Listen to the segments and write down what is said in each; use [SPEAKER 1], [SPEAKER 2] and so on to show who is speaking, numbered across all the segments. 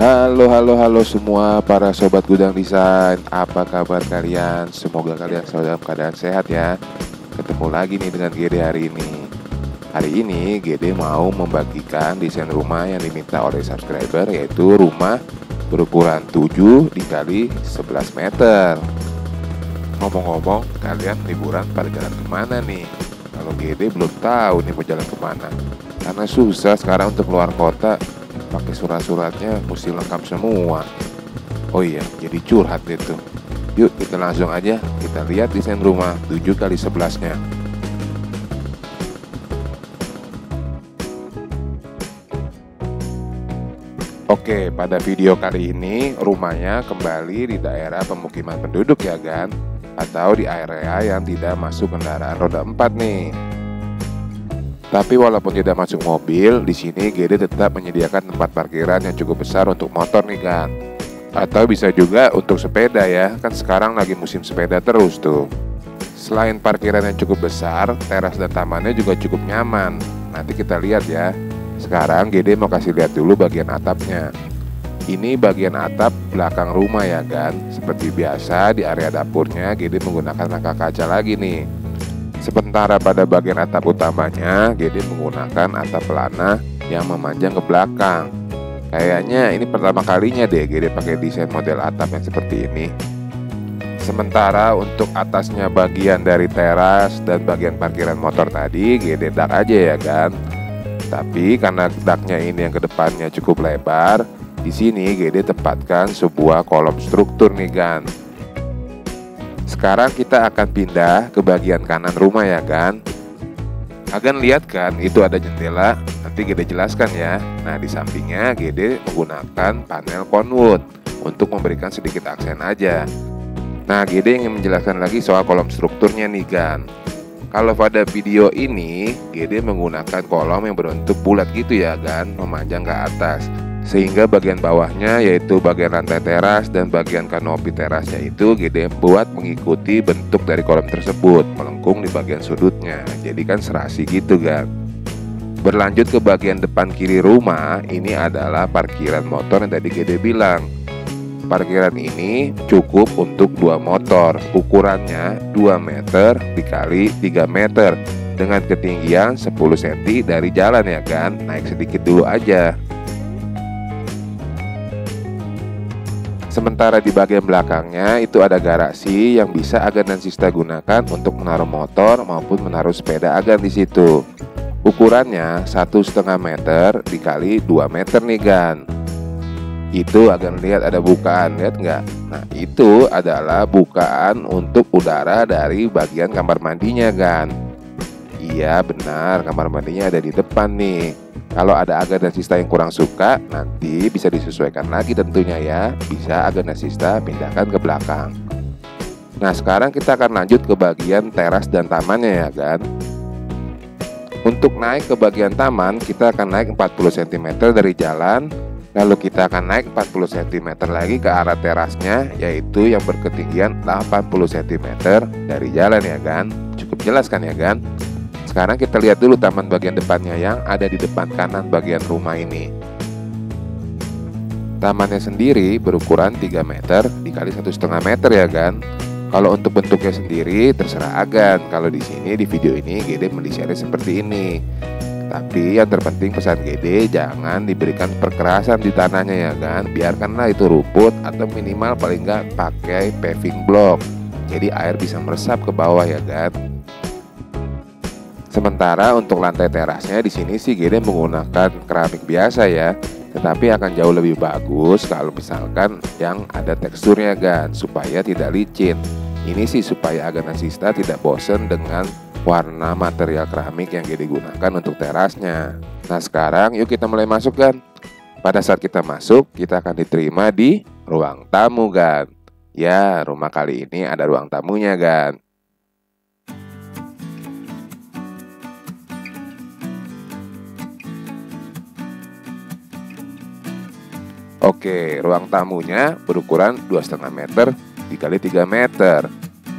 [SPEAKER 1] Halo semua para sobat gudang desain. Apa kabar kalian? Semoga kalian selalu dalam keadaan sehat ya. Ketemu lagi nih dengan GD hari ini. Hari ini GD mau membagikan desain rumah yang diminta oleh subscriber, yaitu rumah berukuran 7 x 11 meter. Ngomong-ngomong, kalian liburan pada jalan kemana nih? Kalau GD belum tahu nih mau jalan kemana, karena susah sekarang untuk keluar kota. Pakai surat-suratnya mesti lengkap semua. Oh iya, jadi curhat itu. Yuk kita langsung aja kita lihat desain rumah 7 x 11-nya. Oke, pada video kali ini rumahnya kembali di daerah pemukiman penduduk ya kan, atau di area yang tidak masuk kendaraan roda 4 nih. Tapi walaupun tidak masuk mobil, di sini GD tetap menyediakan tempat parkiran yang cukup besar untuk motor nih kan. Atau bisa juga untuk sepeda ya, kan sekarang lagi musim sepeda terus tuh. Selain parkiran yang cukup besar, teras dan tamannya juga cukup nyaman. Nanti kita lihat ya. Sekarang GD mau kasih lihat dulu bagian atapnya. Ini bagian atap belakang rumah ya kan. Seperti biasa di area dapurnya GD menggunakan rangka kaca lagi nih. Sementara pada bagian atap utamanya, GD menggunakan atap pelana yang memanjang ke belakang. Kayaknya ini pertama kalinya deh GD pakai desain model atap yang seperti ini. Sementara untuk atasnya bagian dari teras dan bagian parkiran motor tadi, GD dak aja ya kan. Tapi karena daknya ini yang kedepannya cukup lebar, di sini GD tempatkan sebuah kolom struktur nih kan. Sekarang kita akan pindah ke bagian kanan rumah ya kan. Agan lihat kan itu ada jendela, nanti GD jelaskan ya. Nah di sampingnya GD menggunakan panel conwood untuk memberikan sedikit aksen aja. Nah GD ingin menjelaskan lagi soal kolom strukturnya nih kan. Kalau pada video ini GD menggunakan kolom yang berbentuk bulat gitu ya kan, memanjang ke atas. Sehingga bagian bawahnya yaitu bagian lantai teras dan bagian kanopi terasnya itu GD buat mengikuti bentuk dari kolom tersebut, melengkung di bagian sudutnya. Jadi kan serasi gitu kan. Berlanjut ke bagian depan kiri rumah, ini adalah parkiran motor yang tadi GD bilang. Parkiran ini cukup untuk 2 motor, ukurannya 2 meter dikali 3 meter dengan ketinggian 10 cm dari jalan ya kan. Naik sedikit dulu aja. Sementara di bagian belakangnya itu ada garasi yang bisa Agan dan Sista gunakan untuk menaruh motor maupun menaruh sepeda Agan di situ. Ukurannya 1,5 meter dikali 2 meter nih Gan. Itu Agan lihat ada bukaan, lihat nggak? Nah itu adalah bukaan untuk udara dari bagian kamar mandinya Gan. Iya benar, kamar mandinya ada di depan nih. Kalau ada Agan dan Sista yang kurang suka, nanti bisa disesuaikan lagi tentunya ya. Bisa Agan dan Sista pindahkan ke belakang. Nah sekarang kita akan lanjut ke bagian teras dan tamannya ya kan. Untuk naik ke bagian taman, kita akan naik 40 cm dari jalan. Lalu kita akan naik 40 cm lagi ke arah terasnya, yaitu yang berketinggian 80 cm dari jalan ya kan. Cukup jelas kan ya kan. Sekarang kita lihat dulu taman bagian depannya yang ada di depan kanan bagian rumah ini. Tamannya sendiri berukuran 3 meter dikali 1,5 meter ya kan. Kalau untuk bentuknya sendiri terserah Agan. Kalau di sini di video ini GD mendesainnya seperti ini. Tapi yang terpenting pesan GD jangan diberikan perkerasan di tanahnya ya kan. Biarkanlah itu rumput atau minimal paling nggak pakai paving block. Jadi air bisa meresap ke bawah ya kan. Sementara untuk lantai terasnya di sini sih GD menggunakan keramik biasa ya, tetapi akan jauh lebih bagus kalau misalkan yang ada teksturnya kan, supaya tidak licin. Ini sih supaya Agan dan Sista tidak bosen dengan warna material keramik yang GD gunakan untuk terasnya. Nah sekarang yuk kita mulai masuk kan. Pada saat kita masuk, kita akan diterima di ruang tamu kan. Ya rumah kali ini ada ruang tamunya kan. Oke, ruang tamunya berukuran 2,5 meter dikali 3 meter.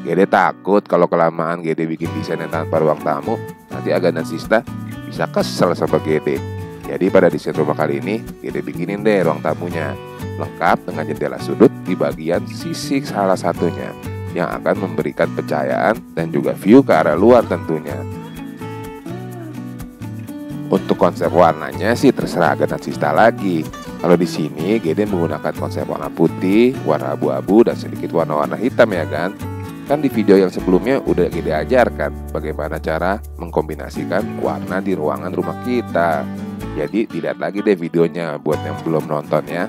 [SPEAKER 1] GD takut kalau kelamaan GD bikin desain yang tanpa ruang tamu, nanti Agan dan Sista bisa kesel sama GD. Jadi pada desain rumah kali ini GD bikinin deh ruang tamunya. lengkap dengan jendela sudut di bagian sisi salah satunya, yang akan memberikan pencahayaan dan juga view ke arah luar tentunya. Untuk konsep warnanya sih terserah Aganatsista lagi. Kalau di sini GD menggunakan konsep warna putih, warna abu-abu, dan sedikit warna-warna hitam ya kan. Kan di video yang sebelumnya udah GD ajarkan bagaimana cara mengkombinasikan warna di ruangan rumah kita. Jadi dilihat lagi deh videonya buat yang belum nonton ya.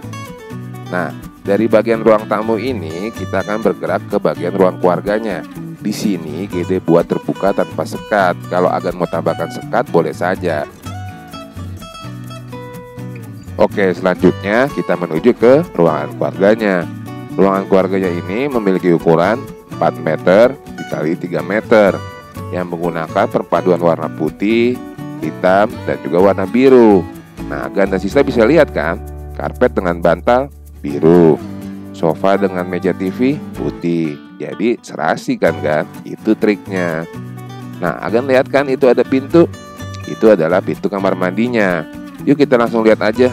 [SPEAKER 1] Nah, dari bagian ruang tamu ini kita akan bergerak ke bagian ruang keluarganya. Di sini GD buat terbuka tanpa sekat. Kalau Agan mau tambahkan sekat boleh saja. Oke, selanjutnya kita menuju ke ruangan keluarganya. Ruangan keluarganya ini memiliki ukuran 4 meter dikali 3 meter yang menggunakan perpaduan warna putih, hitam, dan juga warna biru. Nah, Aganatsista bisa lihat kan, karpet dengan bantal biru, sofa dengan meja TV putih. Jadi serasi kan, itu triknya. Nah, Agan lihat kan itu ada pintu. Itu adalah pintu kamar mandinya. Yuk kita langsung lihat aja.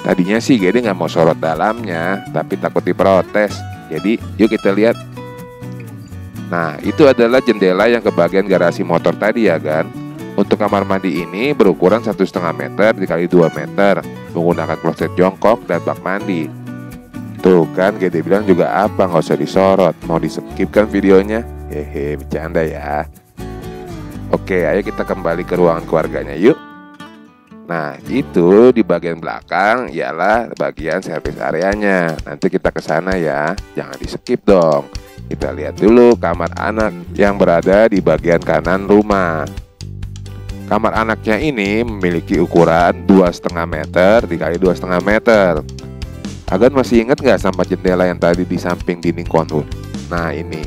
[SPEAKER 1] Tadinya sih GD nggak mau sorot dalamnya, tapi takut diprotes. Jadi yuk kita lihat. Nah, itu adalah jendela yang ke bagian garasi motor tadi ya kan. Untuk kamar mandi ini berukuran 1,5 meter dikali 2 meter, menggunakan kloset jongkok dan bak mandi. Tuh kan GD bilang juga apa, nggak usah disorot. Mau di-skip kan videonya? Hehe, bercanda ya. Oke, ayo kita kembali ke ruangan keluarganya yuk. Nah, itu di bagian belakang ialah bagian servis areanya. Nanti kita ke sana ya, jangan di-skip dong. Kita lihat dulu kamar anak yang berada di bagian kanan rumah. Kamar anaknya ini memiliki ukuran 2,5 meter dikali 2,5 meter. Agan masih ingat nggak sama jendela yang tadi di samping dinding konur? Nah ini,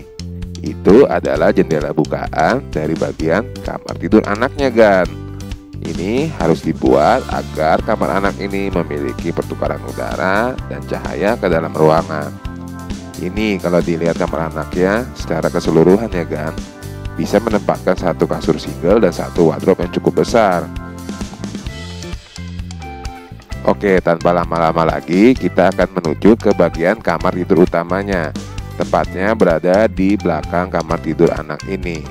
[SPEAKER 1] itu adalah jendela bukaan dari bagian kamar tidur anaknya Gan. Ini harus dibuat agar kamar anak ini memiliki pertukaran udara dan cahaya ke dalam ruangan. Ini kalau dilihat kamar anaknya secara keseluruhan ya Gan, bisa menempatkan satu kasur single dan satu wardrobe yang cukup besar. Oke, tanpa lama-lama lagi kita akan menuju ke bagian kamar tidur utamanya. Tepatnya berada di belakang kamar tidur anak ini.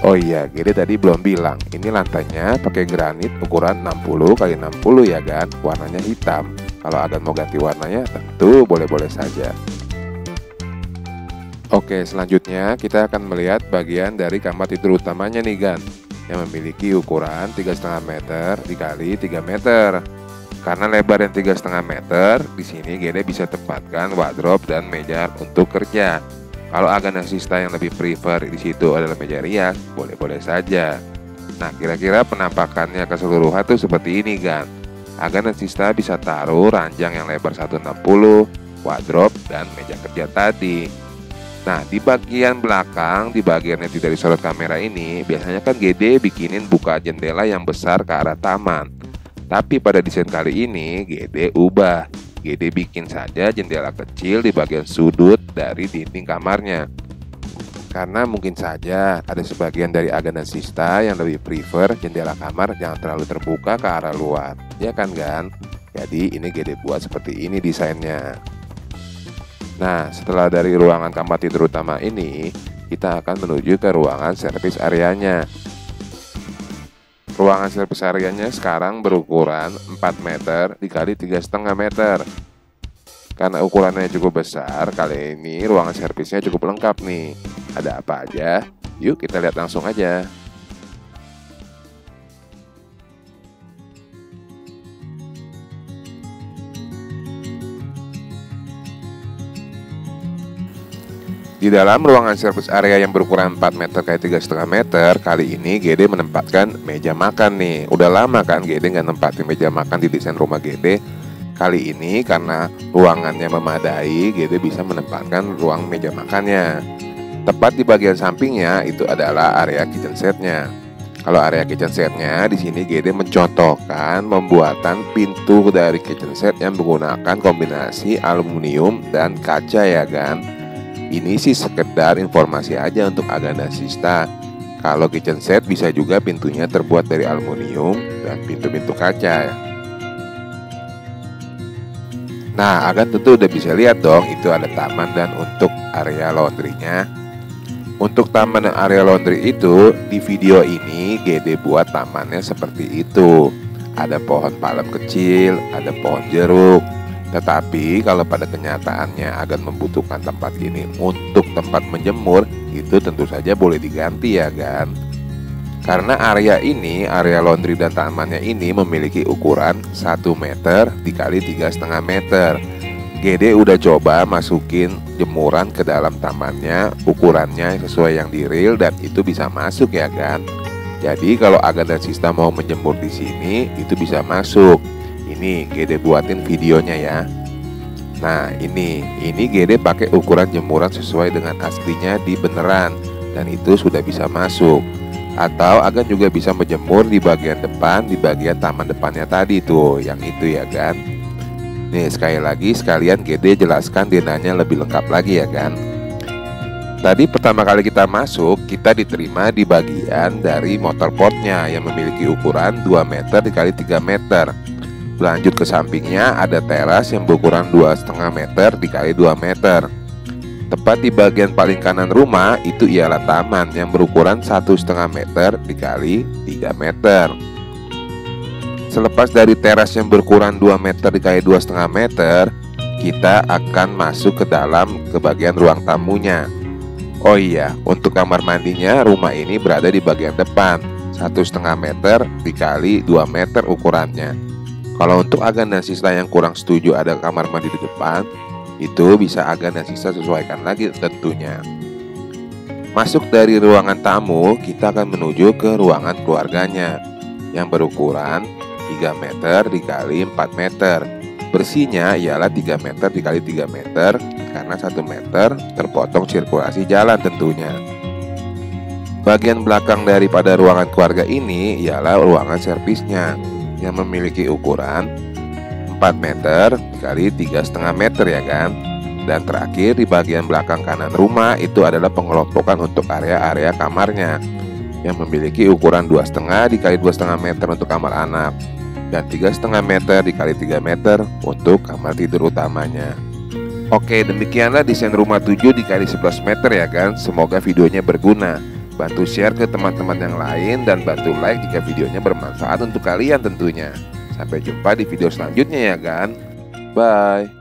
[SPEAKER 1] Oh iya, GD tadi belum bilang, ini lantainya pakai granit ukuran 60 x 60 ya kan, warnanya hitam. Kalau Agan mau ganti warnanya tentu boleh-boleh saja. Oke, selanjutnya kita akan melihat bagian dari kamar tidur utamanya nih Gan, yang memiliki ukuran 3,5 meter dikali 3 meter. Karena lebar yang 3,5 meter, di sini GD bisa tempatkan wardrobe dan meja untuk kerja. Kalau Aganatsista yang lebih prefer di situ adalah meja rias, boleh-boleh saja. Nah, kira-kira penampakannya keseluruhan tuh seperti ini Gan. Aganatsista bisa taruh ranjang yang lebar 160, wardrobe, dan meja kerja tadi. Nah, di bagian belakang, di bagian yang tidak disorot kamera ini, biasanya kan GD bikinin buka jendela yang besar ke arah taman. Tapi pada desain kali ini, GD ubah. GD bikin saja jendela kecil di bagian sudut dari dinding kamarnya. Karena mungkin saja ada sebagian dari Aganatsista yang lebih prefer jendela kamar jangan terlalu terbuka ke arah luar. Ya kan Gan? Jadi ini GD buat seperti ini desainnya. Nah, setelah dari ruangan kamar tidur utama ini, kita akan menuju ke ruangan servis areanya. Ruangan servis areanya sekarang berukuran 4 meter dikali 3,5 meter. Karena ukurannya cukup besar, kali ini ruangan servisnya cukup lengkap nih. Ada apa aja? Yuk kita lihat langsung aja. Di dalam ruangan service area yang berukuran 4 meter x 3,5 meter, kali ini GD menempatkan meja makan nih. Udah lama kan GD nggak nempatin meja makan di desain rumah GD. Kali ini karena ruangannya memadai, GD bisa menempatkan ruang meja makannya. Tepat di bagian sampingnya itu adalah area kitchen setnya. Kalau area kitchen setnya di sini GD mencontohkan pembuatan pintu dari kitchen set yang menggunakan kombinasi aluminium dan kaca ya kan. Ini sih sekedar informasi aja untuk Aganatsista. Kalau kitchen set bisa juga pintunya terbuat dari aluminium dan pintu-pintu kaca. Nah, Agan tentu udah bisa lihat dong, itu ada taman dan untuk area laundrynya. Untuk taman dan area laundry itu, di video ini Gede buat tamannya seperti itu. Ada pohon palem kecil, ada pohon jeruk. Tetapi kalau pada kenyataannya Agan membutuhkan tempat ini untuk tempat menjemur, itu tentu saja boleh diganti ya kan. Karena area ini, area laundry dan tamannya ini memiliki ukuran 1 meter dikali 3,5 meter. Gede udah coba masukin jemuran ke dalam tamannya, ukurannya sesuai yang di real dan itu bisa masuk ya kan. Jadi kalau Agan dan Sista mau menjemur di sini, itu bisa masuk. Ini Gede buatin videonya ya. Nah ini Gede pakai ukuran jemuran sesuai dengan aslinya di beneran dan itu sudah bisa masuk. Atau Agan juga bisa menjemur di bagian depan, di bagian taman depannya tadi tuh, yang itu ya kan. Nih sekali lagi sekalian Gede jelaskan denanya lebih lengkap lagi ya kan. Tadi pertama kali kita masuk, kita diterima di bagian dari motor portnya yang memiliki ukuran 2 meter dikali 3 meter. Lanjut ke sampingnya ada teras yang berukuran 2,5 meter dikali 2 meter. Tepat di bagian paling kanan rumah itu ialah taman yang berukuran 1,5 meter dikali 3 meter. Selepas dari teras yang berukuran 2 meter dikali 2,5 meter, kita akan masuk ke dalam ke bagian ruang tamunya. Oh iya, untuk kamar mandinya rumah ini berada di bagian depan, 1,5 meter dikali 2 meter ukurannya. Kalau untuk Agan dan Sista yang kurang setuju ada kamar mandi di depan, itu bisa Agan dan Sista sesuaikan lagi tentunya. Masuk dari ruangan tamu, kita akan menuju ke ruangan keluarganya yang berukuran 3 meter dikali 4 meter. Bersihnya ialah 3 meter dikali 3 meter karena 1 meter terpotong sirkulasi jalan tentunya. Bagian belakang daripada ruangan keluarga ini ialah ruangan servisnya yang memiliki ukuran 4 meter dikali 3,5 meter ya kan. Dan terakhir di bagian belakang kanan rumah itu adalah pengelompokan untuk area-area kamarnya yang memiliki ukuran 2,5 dikali 2,5 meter untuk kamar anak dan 3,5 meter dikali 3 meter untuk kamar tidur utamanya. Oke, demikianlah desain rumah 7 dikali 11 meter ya kan. Semoga videonya berguna. Bantu share ke teman-teman yang lain dan bantu like jika videonya bermanfaat untuk kalian tentunya. Sampai jumpa di video selanjutnya ya kan. Bye.